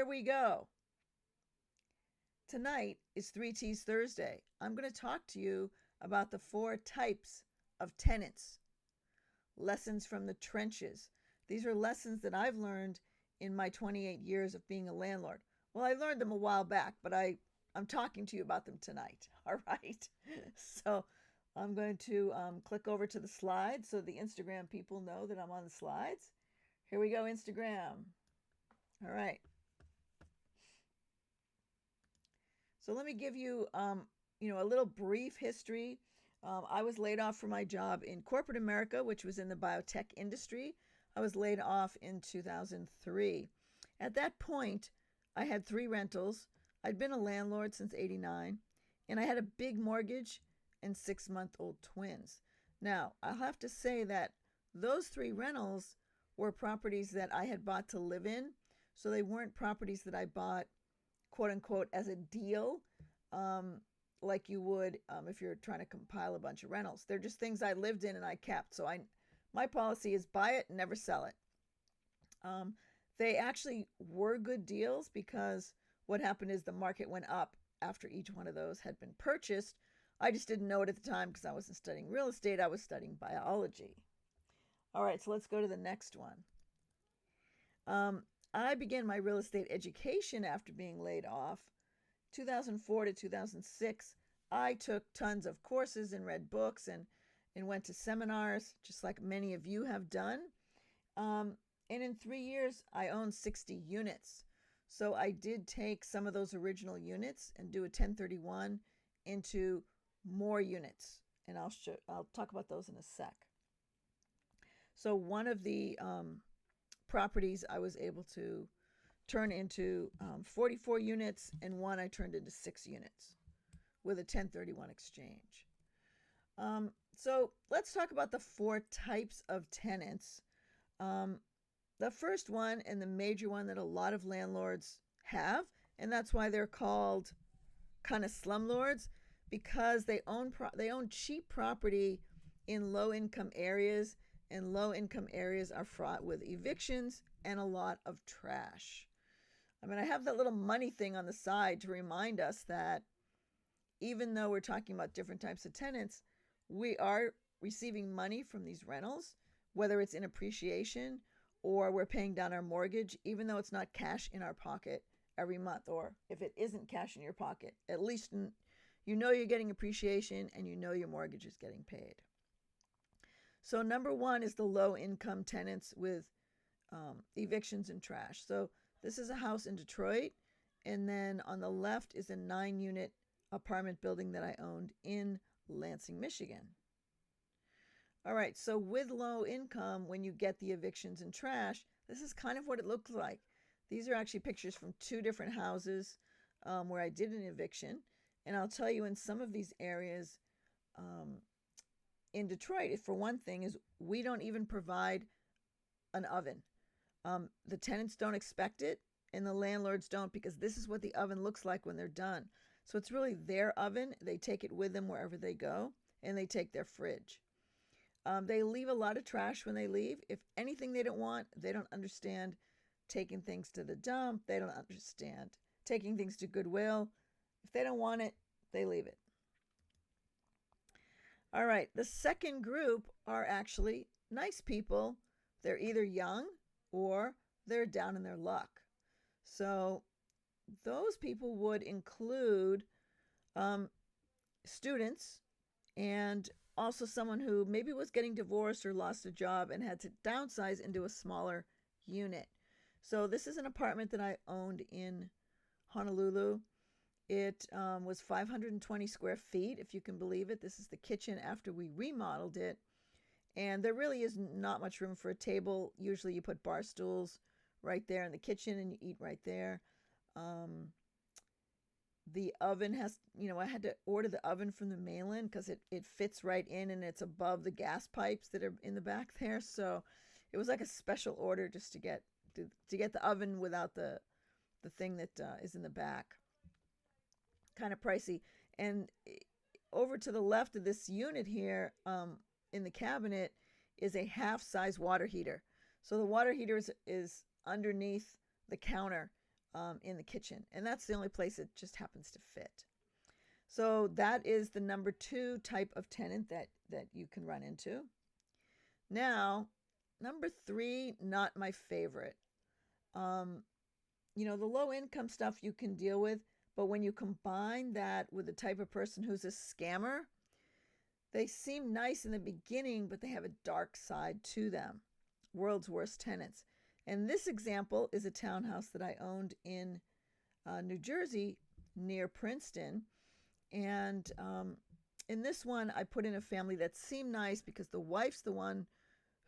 we go. Tonight is 3T's Thursday. I'm going to talk to you about the 4 types of tenants. Lessons from the trenches. These are lessons that I've learned in my 28 years of being a landlord. Well, I learned them a while back, but I'm talking to you about them tonight. All right. So I'm going to click over to the slides so the Instagram people know that I'm on the slides. Here we go, Instagram. All right. So let me give you, a little brief history. I was laid off from my job in corporate America, which was in the biotech industry. I was laid off in 2003. At that point, I had 3 rentals. I'd been a landlord since '89, and I had a big mortgage and 6-month-old twins. Now, I'll have to say that those 3 rentals were properties that I had bought to live in, so they weren't properties that I bought, quote unquote, as a deal, like you would if you're trying to compile a bunch of rentals. They're just things I lived in and I kept. So my policy is buy it, never sell it. They actually were good deals because what happened is the market went up after each one of those had been purchased. I just didn't know it at the time because I wasn't studying real estate. I was studying biology. All right, so let's go to the next one. I began my real estate education after being laid off. 2004 to 2006, I took tons of courses and read books and went to seminars, just like many of you have done. And in 3 years, I owned 60 units. So I did take some of those original units and do a 1031 into more units. And I'll talk about those in a sec. So one of the properties I was able to turn into 44 units, and one I turned into 6 units with a 1031 exchange. So let's talk about the 4 types of tenants. The first one, and the major one that a lot of landlords have, and that's why they're called kind of slumlords, because they own cheap property in low-income areas, and low-income areas are fraught with evictions and a lot of trash. I mean, I have that little money thing on the side to remind us that even though we're talking about different types of tenants, we are receiving money from these rentals, whether it's in appreciation or we're paying down our mortgage, even though it's not cash in our pocket every month. Or if it isn't cash in your pocket, at least you know you're getting appreciation and you know your mortgage is getting paid. So number 1 is the low-income tenants with evictions and trash. So this is a house in Detroit, and then on the left is a 9-unit apartment building that I owned in Lansing, Michigan. All right, so with low income, when you get the evictions and trash, this is kind of what it looks like. These are actually pictures from 2 different houses where I did an eviction. And I'll tell you, in some of these areas in Detroit, for one thing, is we don't even provide an oven. The tenants don't expect it, and the landlords don't, because this is what the oven looks like when they're done. So it's really their oven. They take it with them wherever they go, and they take their fridge. They leave a lot of trash when they leave. If anything they don't want, they don't understand taking things to the dump. They don't understand taking things to Goodwill. If they don't want it, they leave it. All right, the second group are actually nice people. They're either young or they're down in their luck. So those people would include students, and also someone who maybe was getting divorced or lost a job and had to downsize into a smaller unit. So this is an apartment that I owned in Honolulu. It was 520 square feet, if you can believe it. This is the kitchen after we remodeled it. And there really is not much room for a table. Usually you put bar stools right there in the kitchen and you eat right there. The oven has, I had to order the oven from the mainland because it fits right in and it's above the gas pipes that are in the back there. So it was like a special order just to get the oven without the thing that is in the back. Kind of pricey. And over to the left of this unit here, in the cabinet, is a half-size water heater. So the water heater is underneath the counter in the kitchen. And that's the only place it just happens to fit. So that is the number 2 type of tenant that you can run into. Now, number 3, not my favorite. The low income stuff you can deal with, but when you combine that with the type of person who's a scammer, they seem nice in the beginning, but they have a dark side to them. World's worst tenants. And this example is a townhouse that I owned in New Jersey near Princeton. And in this one, I put in a family that seemed nice because the wife's the one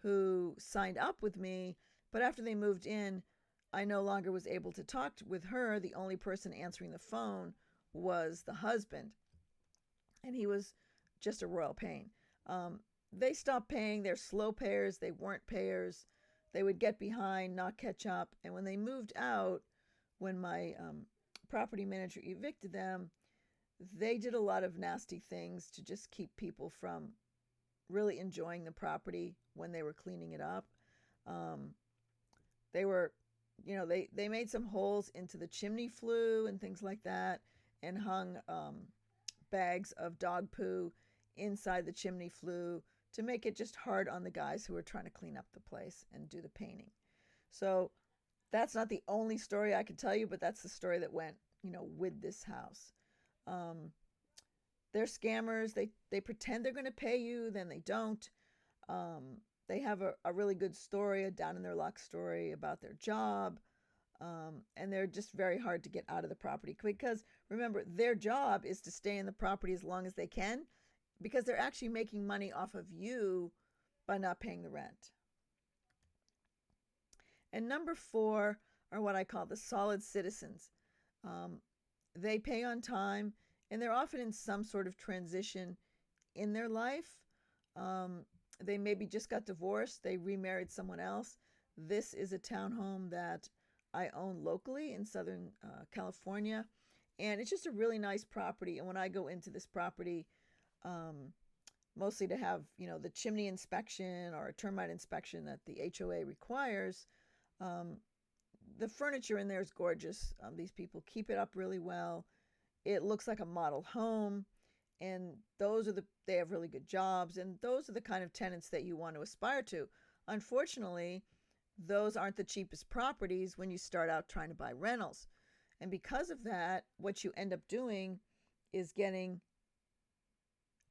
who signed up with me. But after they moved in, I no longer was able to talk with her. The only person answering the phone was the husband. And he was just a royal pain. They stopped paying. They're slow payers. They weren't payers. They would get behind, not catch up. And when they moved out, when my property manager evicted them, they did a lot of nasty things to just keep people from really enjoying the property when they were cleaning it up. They were, they made some holes into the chimney flue and things like that, and hung bags of dog poo inside the chimney flue to make it just hard on the guys who were trying to clean up the place and do the painting. So that's not the only story I could tell you, but that's the story that went, with this house. They're scammers. They pretend they're going to pay you, then they don't. They have a really good story, a down in their luck story about their job. And they're just very hard to get out of the property because, remember, their job is to stay in the property as long as they can because they're actually making money off of you by not paying the rent. And number 4 are what I call the solid citizens. They pay on time, and they're often in some sort of transition in their life. They maybe just got divorced. They remarried someone else. This is a townhome that I own locally in Southern California, and it's just a really nice property. And when I go into this property, mostly to have, the chimney inspection or a termite inspection that the HOA requires, the furniture in there is gorgeous. These people keep it up really well. It looks like a model home, and they have really good jobs, and those are the kind of tenants that you want to aspire to. Unfortunately, those aren't the cheapest properties when you start out trying to buy rentals. And because of that, what you end up doing is getting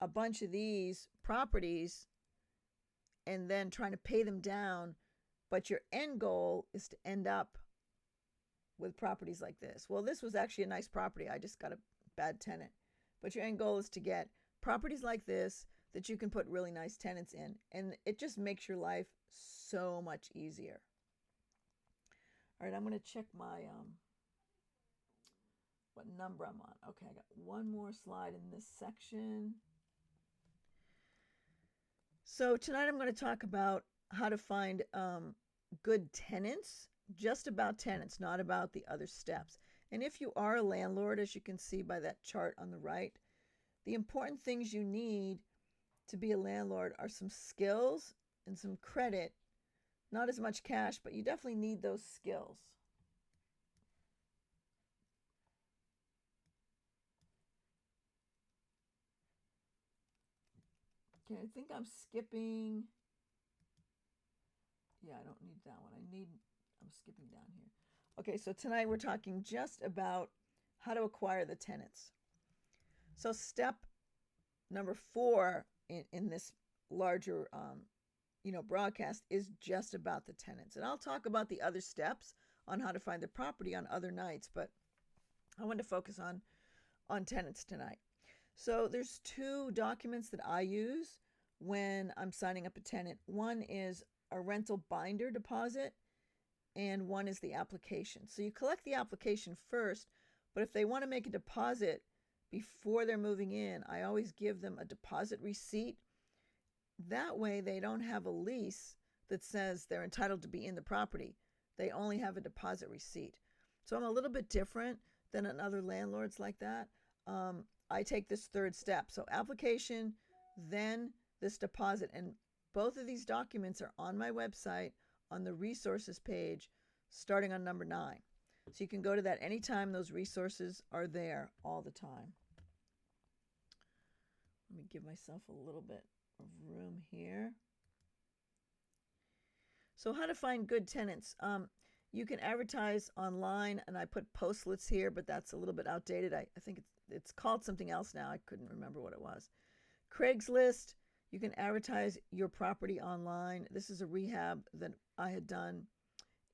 a bunch of these properties and then trying to pay them down. But your end goal is to end up with properties like this. Well, this was actually a nice property. I just got a bad tenant. But your end goal is to get properties like this that you can put really nice tenants in. And it just makes your life so much easier. All right, I'm going to check my what number I'm on. Okay, I got one more slide in this section. So tonight I'm going to talk about how to find good tenants, just about tenants, not about the other steps. And if you are a landlord, as you can see by that chart on the right, the important things you need to be a landlord are some skills and some credit. Not as much cash, but you definitely need those skills. Okay, I think I'm skipping. Yeah, I don't need that one. I'm skipping down here. Okay, so tonight we're talking just about how to acquire the tenants. So step number 4 in this larger broadcast is just about the tenants. And I'll talk about the other steps on how to find the property on other nights, but I want to focus on tenants tonight. So there's 2 documents that I use when I'm signing up a tenant. One is a rental binder deposit, and one is the application. So you collect the application first, but if they want to make a deposit before they're moving in, I always give them a deposit receipt. That way they don't have a lease that says they're entitled to be in the property. They only have a deposit receipt. So I'm a little bit different than other landlords like that. I take this 3rd step. So application, then this deposit. And both of these documents are on my website on the resources page starting on number 9. So you can go to that anytime. Those resources are there all the time. Let me give myself a little bit of room here. So how to find good tenants. You can advertise online, and I put postlets here, but that's a little bit outdated. I think it's called something else now. I couldn't remember what it was. Craigslist, you can advertise your property online. This is a rehab that I had done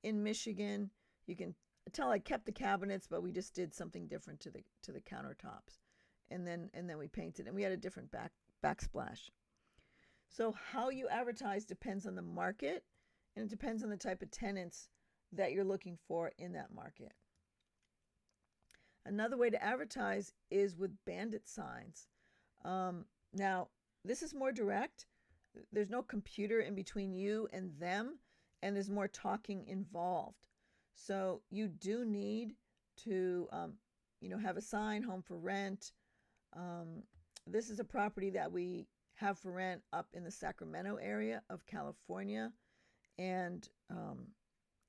in Michigan. You can tell I kept the cabinets, but we just did something different to the countertops, and then we painted, and we had a different backsplash. So how you advertise depends on the market, and it depends on the type of tenants that you're looking for in that market. Another way to advertise is with Bandit Signs. Now, this is more direct. There's no computer in between you and them, and there's more talking involved. So you do need to, have a sign, home for rent. This is a property that we have for rent up in the Sacramento area of California, and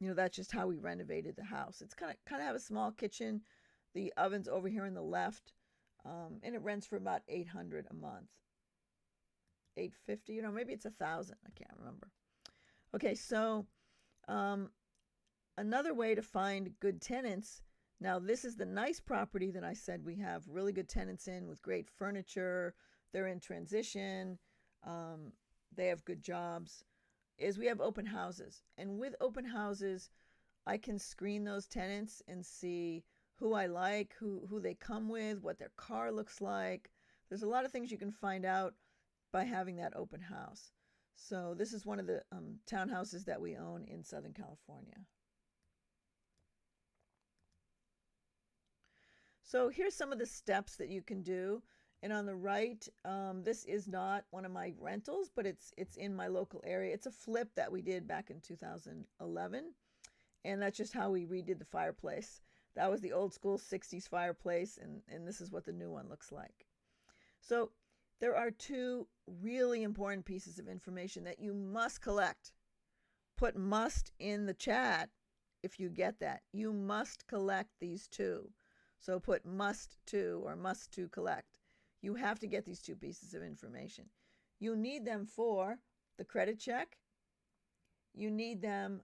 that's just how we renovated the house. It's kind of have a small kitchen. The oven's over here on the left, and it rents for about $800 a month. $850, maybe it's $1,000. I can't remember. Okay, so another way to find good tenants. Now, this is the nice property that I said we have really good tenants in with great furniture. They're in transition. They have good jobs. Is we have open houses. And with open houses, I can screen those tenants and see who I like, who they come with, what their car looks like. There's a lot of things you can find out by having that open house. So this is one of the townhouses that we own in Southern California. So here's some of the steps that you can do. And on the right, this is not one of my rentals, but it's in my local area. It's a flip that we did back in 2011. And that's just how we redid the fireplace. That was the old school 60s fireplace, and this is what the new one looks like. So there are two really important pieces of information that you must collect. Put must in the chat if you get that. You must collect these two. So put must to or must to collect. You have to get these two pieces of information. You need them for the credit check. You need them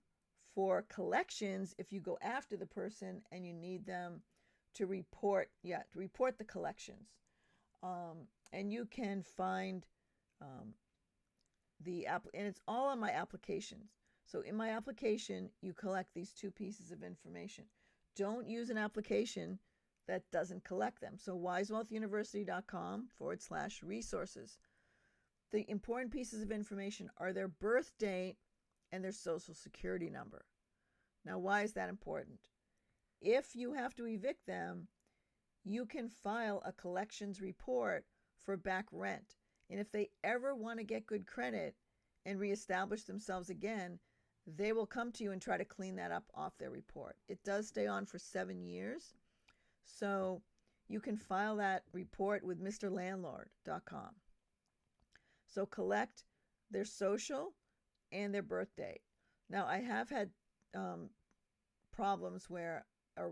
for collections if you go after the person, and you need them to report the collections. And you can find and it's all on my applications. So in my application, you collect these two pieces of information. Don't use an application that doesn't collect them. So wisewealthuniversity.com/resources. The important pieces of information are their birth date and their social security number. Now, why is that important? If you have to evict them, you can file a collections report for back rent. And if they ever want to get good credit and reestablish themselves again, they will come to you and try to clean that up off their report. It does stay on for 7 years. So you can file that report with MrLandlord.com. So collect their social and their birth date. Now, I have had problems where a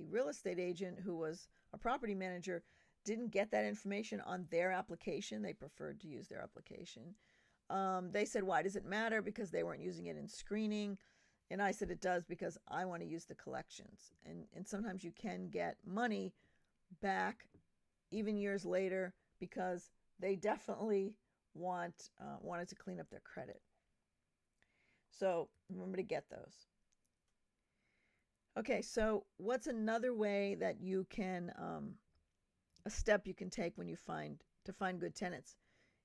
real estate agent who was a property manager didn't get that information on their application. They preferred to use their application. They said, why does it matter? Because they weren't using it in screening. And I said, it does, because I want to use the collections. And sometimes you can get money back even years later because they definitely wanted to clean up their credit. So remember to get those. Okay, so what's another way that you can, a step you can take when you find good tenants,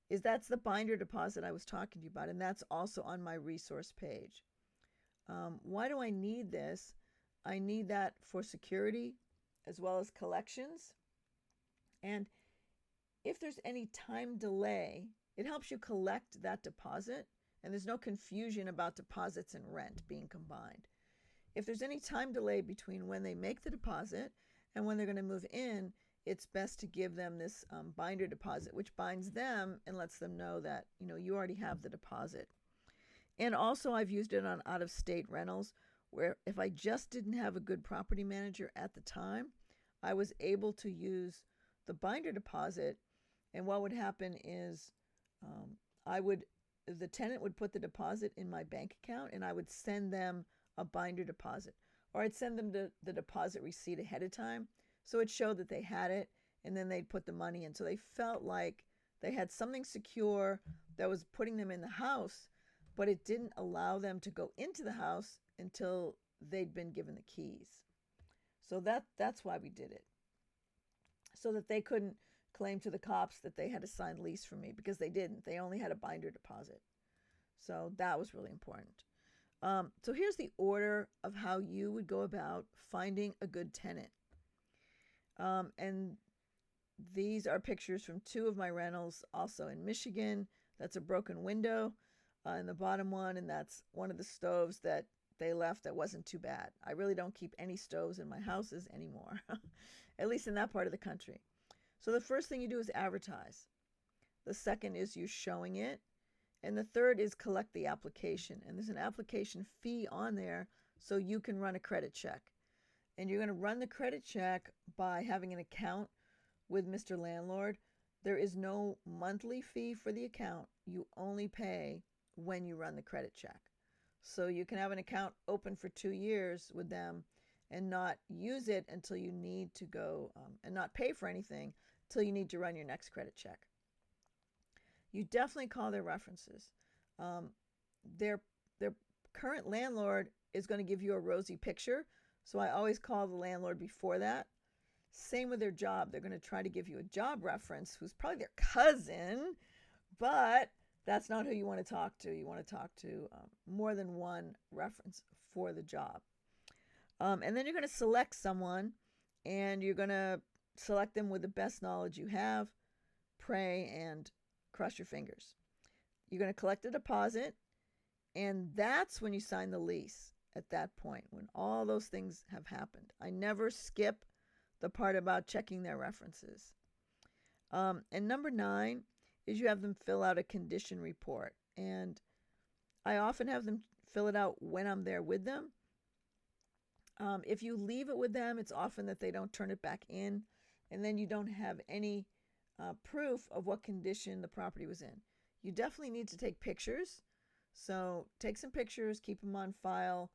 is that's the binder deposit I was talking to you about, and that's also on my resource page. Why do I need this? I need that for security as well as collections. And if there's any time delay, it helps you collect that deposit, and there's no confusion about deposits and rent being combined. If there's any time delay between when they make the deposit and when they're going to move in, it's best to give them this binder deposit, which binds them and lets them know that you already have the deposit. And also I've used it on out-of-state rentals where if I just didn't have a good property manager at the time, I was able to use the binder deposit. And what would happen is the tenant would put the deposit in my bank account, and I would send them a binder deposit, or I'd send them the deposit receipt ahead of time, so it showed that they had it, and then they'd put the money in, so they felt like they had something secure that was putting them in the house, but it didn't allow them to go into the house until they'd been given the keys. So that's why we did it, so that they couldn't claim to the cops that they had a signed lease from me, because they didn't. They only had a binder deposit. So that was really important. So here's the order of how you would go about finding a good tenant. And these are pictures from 2 of my rentals, also in Michigan. That's a broken window in the bottom one, and that's one of the stoves that they left that wasn't too bad. I really don't keep any stoves in my houses anymore, at least in that part of the country. So the first thing you do is advertise. The second is you showing it. And the third is collect the application. And there's an application fee on there so you can run a credit check. And you're going to run the credit check by having an account with Mr. Landlord. There is no monthly fee for the account. You only pay when you run the credit check. So you can have an account open for 2 years with them and not use it until you need to go and not pay for anything till you need to run your next credit check. You definitely call their references. Their current landlord is going to give you a rosy picture, so I always call the landlord before that. Same with their job. They're going to try to give you a job reference who's probably their cousin, but that's not who you want to talk to. You want to talk to more than one reference for the job. And then you're going to select someone, and you're going to select them with the best knowledge you have, pray, and cross your fingers. You're going to collect a deposit, and that's when you sign the lease at that point, when all those things have happened. I never skip the part about checking their references. And number 9 is you have them fill out a condition report. And I often have them fill it out when I'm there with them. If you leave it with them, it's often that they don't turn it back in, and then you don't have any proof of what condition the property was in. You definitely need to take pictures. So take some pictures, keep them on file,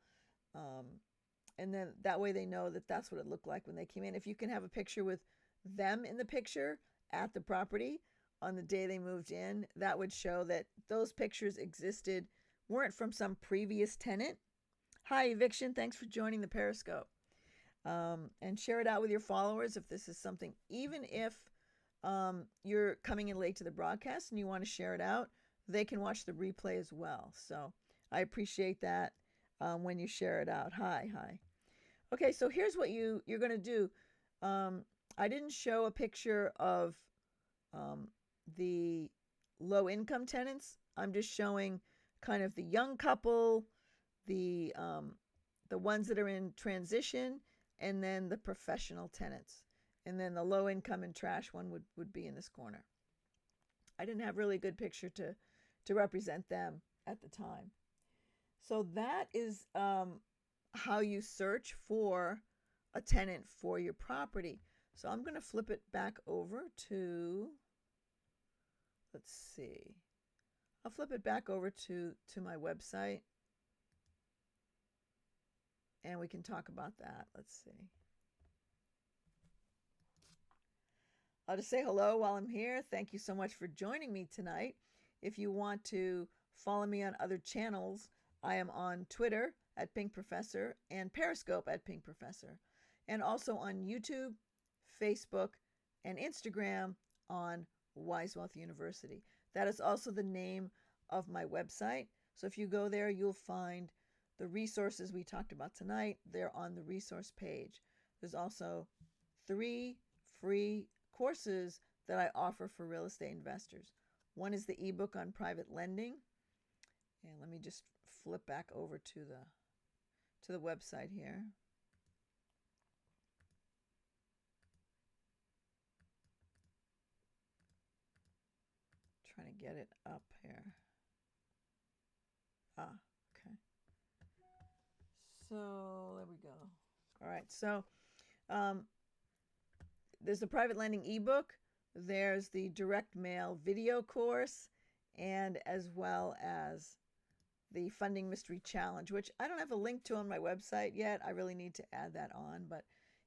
and then that way they know that that's what it looked like when they came in. If you can have a picture with them in the picture at the property on the day they moved in, that would show that those pictures existed, weren't from some previous tenant. Hi, Eviction. Thanks for joining the Periscope. And share it out with your followers if this is something, even if you're coming in late to the broadcast and you want to share it out, they can watch the replay as well. So I appreciate that when you share it out. Hi. Okay, so here's what you're going to do. I didn't show a picture of the low-income tenants. I'm just showing kind of the young couple, the ones that are in transition, and then the professional tenants. And then the low income and trash one would be in this corner. I didn't have really a good picture to represent them at the time. So that is how you search for a tenant for your property. So I'm going to flip it back over to, let's see. I'll flip it back over to my website, and we can talk about that. Let's see. I'll just say hello while I'm here. Thank you so much for joining me tonight. If you want to follow me on other channels, I am on Twitter at Pink Professor and Periscope at Pink Professor, and also on YouTube, Facebook, and Instagram on Wise Wealth University. That is also the name of my website. So if you go there, you'll find the resources we talked about tonight. They're on the resource page. There's also 3 free courses that I offer for real estate investors. One is the ebook on private lending. And let me just flip back over to the website here. Trying to get it up here. Okay. So there we go. All right. So there's the private lending ebook. There's the direct mail video course, and as well as the funding mystery challenge, which I don't have a link to on my website yet. I really need to add that on, but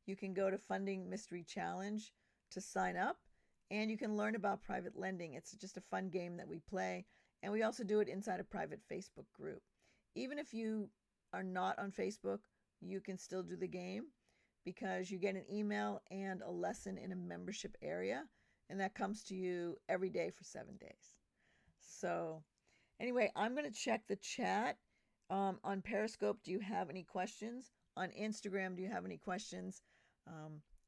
you can go to funding mystery challenge to sign up, and you can learn about private lending. It's just a fun game that we play, and we also do it inside a private Facebook group. Even if you are not on Facebook, you can still do the game because you get an email and a lesson in a membership area, and that comes to you every day for 7 days. So anyway, I'm going to check the chat. On Periscope, do you have any questions? On Instagram, do you have any questions?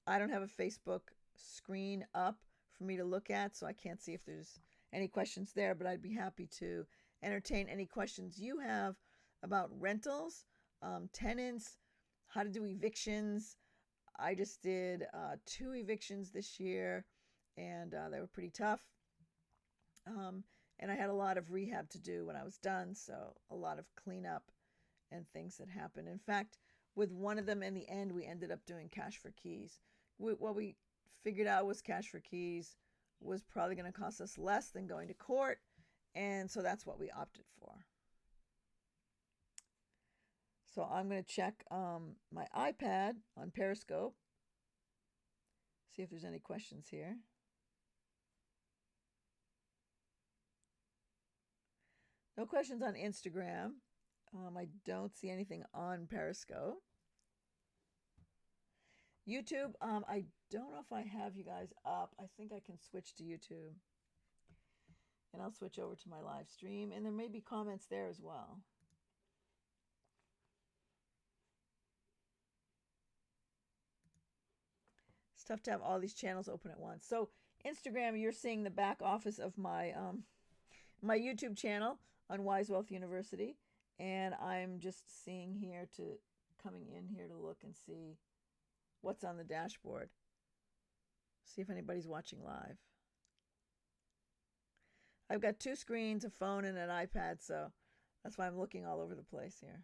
I don't have a Facebook screen up for me to look at, so I can't see if there's any questions there, but I'd be happy to entertain any questions you have about rentals, tenants, how to do evictions. I just did 2 evictions this year, and they were pretty tough. And I had a lot of rehab to do when I was done, so a lot of cleanup and things that happened. In fact, with one of them in the end, we ended up doing cash for keys. What we figured out was cash for keys was probably going to cost us less than going to court, and so that's what we opted for. So I'm going to check my iPad on Periscope, see if there's any questions here. No questions on Instagram. I don't see anything on Periscope. YouTube, I don't know if I have you guys up. I think I can switch to YouTube. And I'll switch over to my live stream. And there may be comments there as well. It's tough to have all these channels open at once. So Instagram, you're seeing the back office of my my YouTube channel on Wise Wealth University, and I'm just seeing here coming in here to look and see what's on the dashboard. See if anybody's watching live. I've got 2 screens, a phone and an iPad, so that's why I'm looking all over the place here.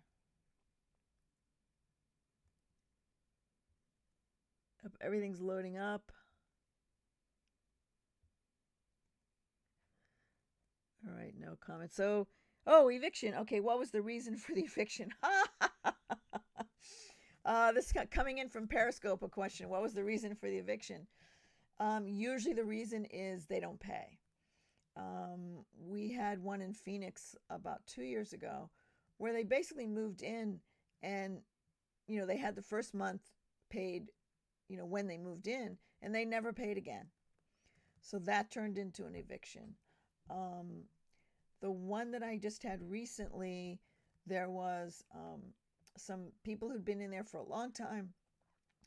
Everything's loading up. All right, no comments. So, eviction. Okay, what was the reason for the eviction? This coming in from Periscope, a question. What was the reason for the eviction? Usually the reason is they don't pay. We had one in Phoenix about 2 years ago where they basically moved in and, they had the first month paid, when they moved in, and they never paid again. So that turned into an eviction. The one that I just had recently, there was some people who'd been in there for a long time,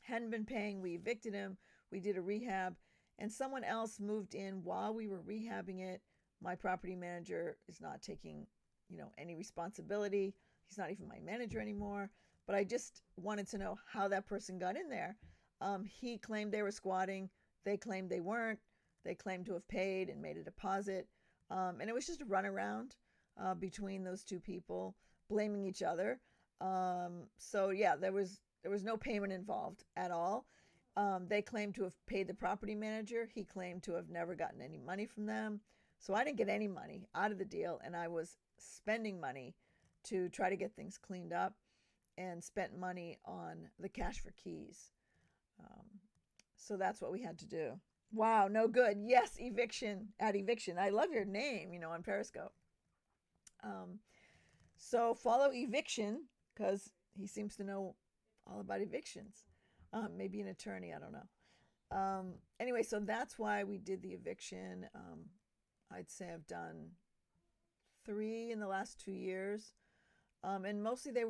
hadn't been paying. We evicted him. We did a rehab, and someone else moved in while we were rehabbing it. My property manager is not taking, any responsibility. He's not even my manager anymore. But I just wanted to know how that person got in there. He claimed they were squatting. They claimed they weren't. They claimed to have paid and made a deposit. And it was just a runaround between those 2 people, blaming each other. So yeah, there was no payment involved at all. They claimed to have paid the property manager. He claimed to have never gotten any money from them. So I didn't get any money out of the deal, and I was spending money to try to get things cleaned up, and spent money on the cash for keys. So that's what we had to do. Wow, no good. Yes, Eviction at Eviction. I love your name, on Periscope. So follow Eviction because he seems to know all about evictions. Maybe an attorney, I don't know. Anyway, so that's why we did the eviction. I'd say I've done 3 in the last 2 years. And mostly they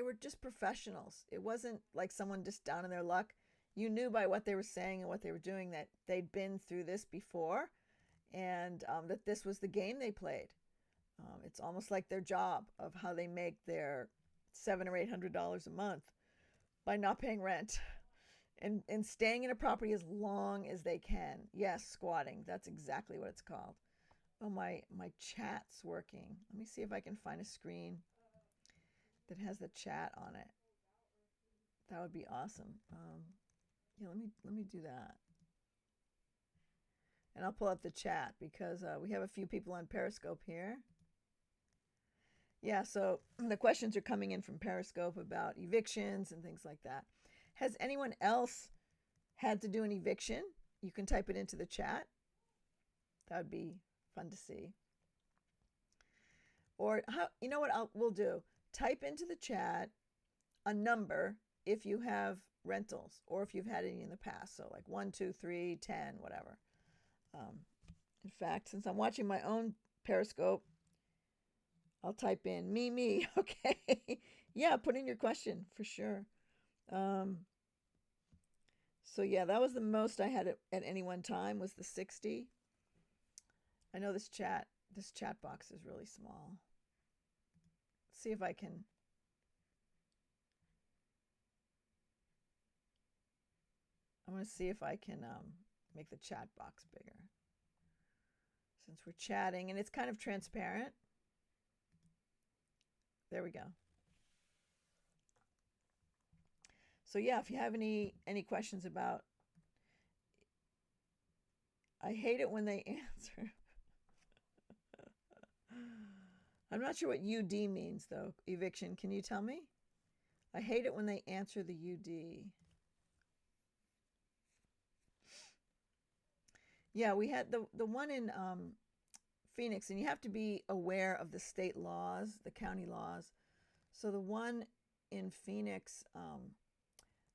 were just professionals. It wasn't like someone just down in their luck. You knew by what they were saying and what they were doing that they'd been through this before, and that this was the game they played. It's almost like their job of how they make their $700 or $800 a month by not paying rent and staying in a property as long as they can. Yes, squatting. That's exactly what it's called. Oh, my chat's working. Let me see if I can find a screen that has the chat on it. That would be awesome. Yeah, let me do that. And I'll pull up the chat because we have a few people on Periscope here. Yeah, so the questions are coming in from Periscope about evictions and things like that. Has anyone else had to do an eviction? You can type it into the chat. That would be fun to see. Or you know what we'll do? Type into the chat a number if you have rentals or if you've had any in the past. So like 1, 2, 3, 10, whatever. In fact, since I'm watching my own Periscope, I'll type in me. Okay. Yeah, put in your question for sure. So yeah, that was the most I had at any one time was the 60. I know this chat box is really small. Let's see if I can. I'm going to see if I can make the chat box bigger. Since we're chatting and it's kind of transparent. There we go. So yeah, if you have any questions about, I hate it when they answer. I'm not sure what UD means though. Eviction. Can you tell me? I hate it when they answer the UD. Yeah, we had the one in Phoenix, and you have to be aware of the state laws, the county laws. So the one in Phoenix,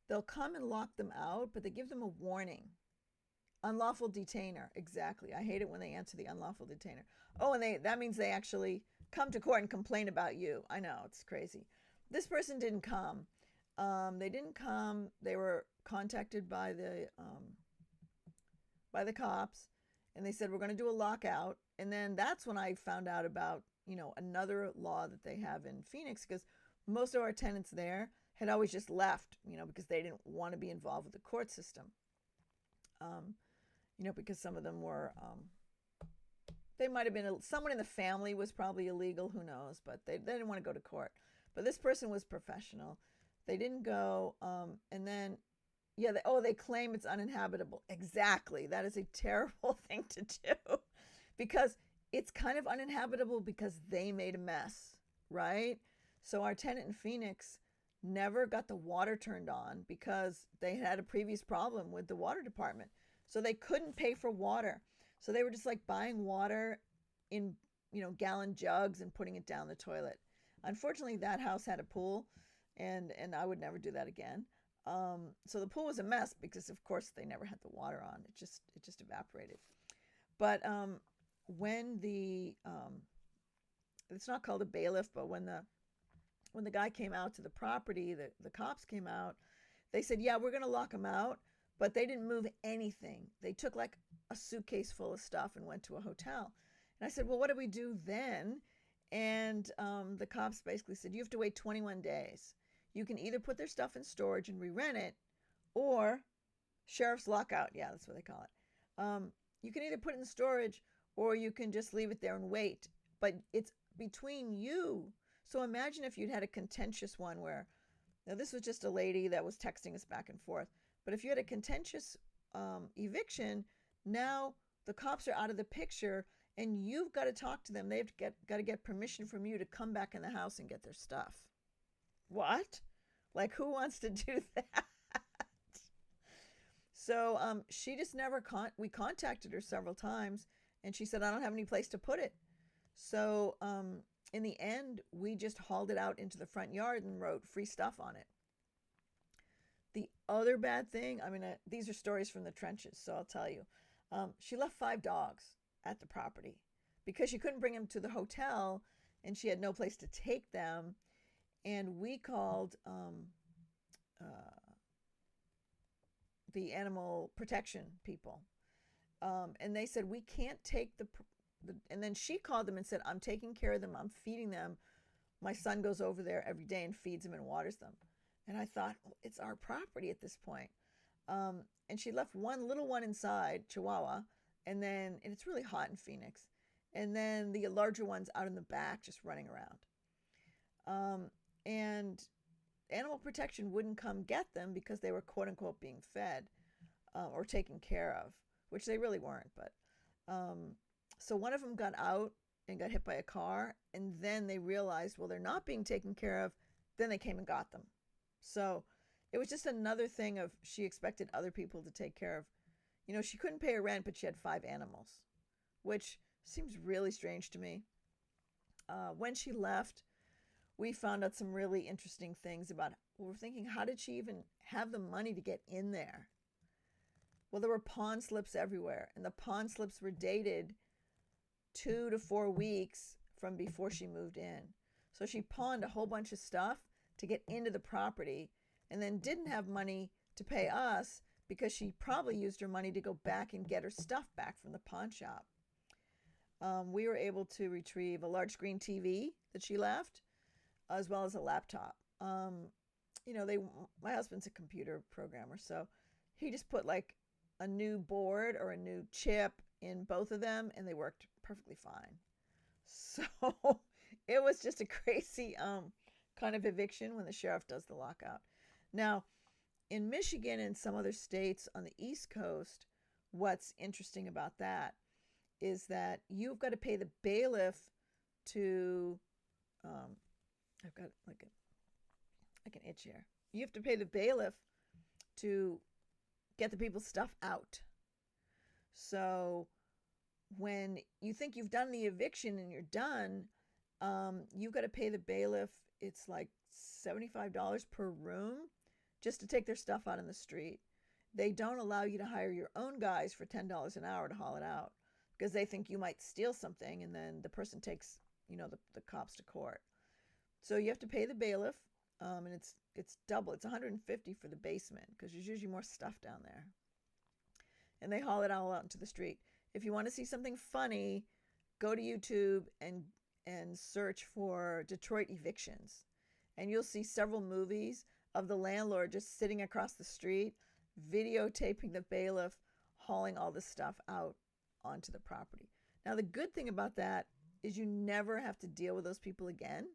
they'll come and lock them out, but they give them a warning. Unlawful detainer. Exactly. I hate it when they answer the unlawful detainer. Oh, and that means they actually come to court and complain about you. I know, it's crazy. This person didn't come. They didn't come. They were contacted by the cops, and they said, we're going to do a lockout. And then that's when I found out about, another law that they have in Phoenix, because most of our tenants there had always just left, because they didn't want to be involved with the court system. Because some of them were, they might have been, someone in the family was probably illegal, who knows, but they didn't want to go to court. But this person was professional. They didn't go, and then, yeah, they claim it's uninhabitable. Exactly. That is a terrible thing to do because it's kind of uninhabitable because they made a mess, right? So our tenant in Phoenix never got the water turned on because they had a previous problem with the water department. So they couldn't pay for water. So they were just like buying water in, gallon jugs and putting it down the toilet. Unfortunately, that house had a pool, and I would never do that again. So the pool was a mess because, of course, they never had the water on. It just evaporated. But when it's not called a bailiff, but when the guy came out to the property, the cops came out. They said, yeah, we're going to lock him out. But they didn't move anything. They took like a suitcase full of stuff and went to a hotel. And I said, well, what do we do then? And the cops basically said, you have to wait 21 days. You can either put their stuff in storage and re-rent it, or sheriff's lockout. Yeah, that's what they call it. You can either put it in storage, or you can just leave it there and wait. But it's between you. So imagine if you'd had a contentious one where, now this was just a lady that was texting us back and forth. But if you had a contentious eviction, now the cops are out of the picture, and you've got to talk to them. They've got to get permission from you to come back in the house and get their stuff. What? Like, who wants to do that? So she just never we contacted her several times, and she said, I don't have any place to put it. So in the end, we just hauled it out into the front yard and wrote free stuff on it. The other bad thing, these are stories from the trenches, so I'll tell you. She left 5 dogs at the property because she couldn't bring them to the hotel, and she had no place to take them. And we called the animal protection people. And they said, we can't take and then she called them and said, I'm taking care of them. I'm feeding them. My son goes over there every day and feeds them and waters them. And I thought, well, it's our property at this point. And she left one little one inside, Chihuahua, and it's really hot in Phoenix. And then the larger ones out in the back just running around. And animal protection wouldn't come get them because they were quote unquote being fed or taken care of, which they really weren't. But so one of them got out and got hit by a car, and then they realized, well, they're not being taken care of. Then they came and got them. So it was just another thing of she expected other people to take care of. You know, she couldn't pay her rent, but she had 5 animals, which seems really strange to me. When she left, we found out some really interesting things about, we're thinking, how did she even have the money to get in there? Well, there were pawn slips everywhere, and the pawn slips were dated 2 to 4 weeks from before she moved in. So she pawned a whole bunch of stuff to get into the property and then didn't have money to pay us because she probably used her money to go back and get her stuff back from the pawn shop. We were able to retrieve a large screen TV that she left, as well as a laptop. You know, my husband's a computer programmer, so he just put like a new board or a new chip in both of them, and they worked perfectly fine. So it was just a crazy kind of eviction when the sheriff does the lockout. Now, in Michigan and some other states on the East Coast, what's interesting about that is that you've got to pay the bailiff to, I've got like an itch here. You have to pay the bailiff to get the people's stuff out. So when you think you've done the eviction and you're done, you've got to pay the bailiff. It's like $75 per room just to take their stuff out in the street. They don't allow you to hire your own guys for $10 an hour to haul it out because they think you might steal something, and then the person takes, you know, the cops to court. So you have to pay the bailiff, and it's double. It's $150 for the basement because there's usually more stuff down there. And they haul it all out into the street. If you want to see something funny, go to YouTube and search for Detroit Evictions. And you'll see several movies of the landlord just sitting across the street, videotaping the bailiff hauling all this stuff out onto the property. Now, the good thing about that is you never have to deal with those people again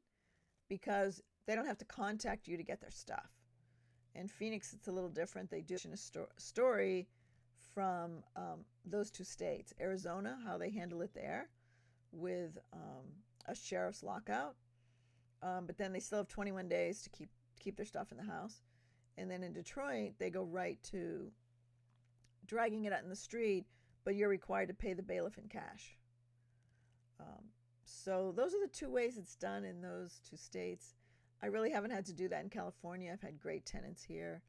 because they don't have to contact you to get their stuff. In Phoenix, it's a little different. They do a story from those 2 states. Arizona, how they handle it there with a sheriff's lockout. But then they still have 21 days to keep their stuff in the house. And then in Detroit, they go right to dragging it out in the street, but you're required to pay the bailiff in cash. So those are the 2 ways it's done in those 2 states. I really haven't had to do that in California. I've had great tenants here.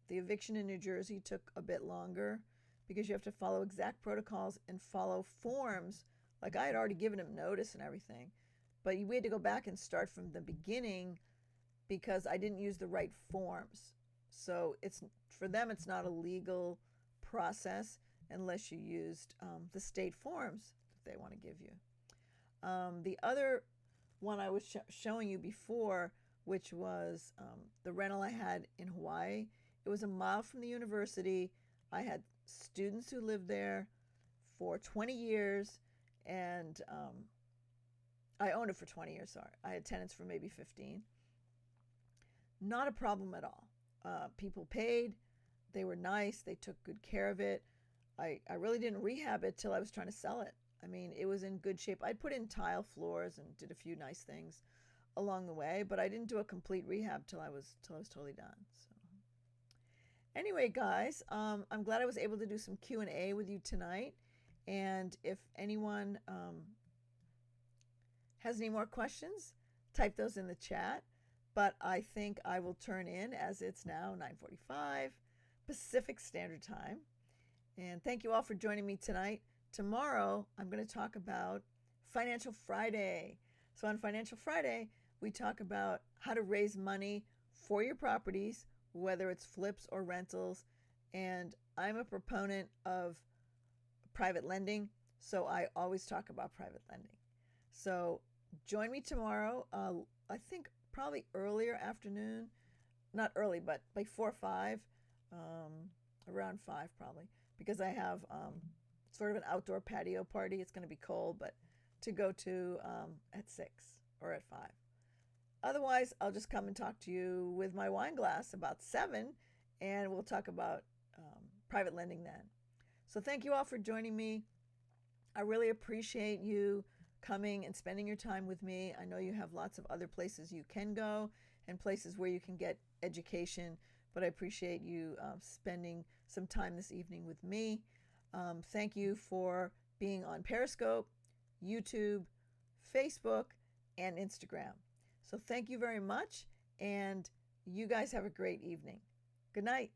The eviction in New Jersey took a bit longer because you have to follow exact protocols and follow forms. Like I had already given him notice and everything, but we had to go back and start from the beginning because I didn't use the right forms. So for them, it's not a legal process unless you used the state forms that they want to give you. The other one I was showing you before, which was the rental I had in Hawaii. It was a mile from the university. I had students who lived there for 20 years, and I owned it for 20 years, sorry. I had tenants for maybe 15. Not a problem at all. People paid. They were nice. They took good care of it. I really didn't rehab it till I was trying to sell it. I mean, it was in good shape. I put in tile floors and did a few nice things along the way, but I didn't do a complete rehab till I was totally done. So anyway, guys, I'm glad I was able to do some Q&A with you tonight. And if anyone has any more questions, type those in the chat. But I think I will turn in as it's now 9:45 Pacific Standard Time. And thank you all for joining me tonight. Tomorrow, I'm going to talk about Financial Friday. So on Financial Friday, we talk about how to raise money for your properties, whether it's flips or rentals. And I'm a proponent of private lending, so I always talk about private lending. So join me tomorrow, I think probably earlier afternoon, not early, but by 4 or 5, around 5 probably, because I have sort of an outdoor patio party. It's going to be cold, but to go to at 6 or at 5. Otherwise, I'll just come and talk to you with my wine glass about 7, and we'll talk about private lending then. So thank you all for joining me. I really appreciate you coming and spending your time with me. I know you have lots of other places you can go and places where you can get education, but I appreciate you spending some time this evening with me. Thank you for being on Periscope, YouTube, Facebook, and Instagram. So thank you very much, and you guys have a great evening. Good night.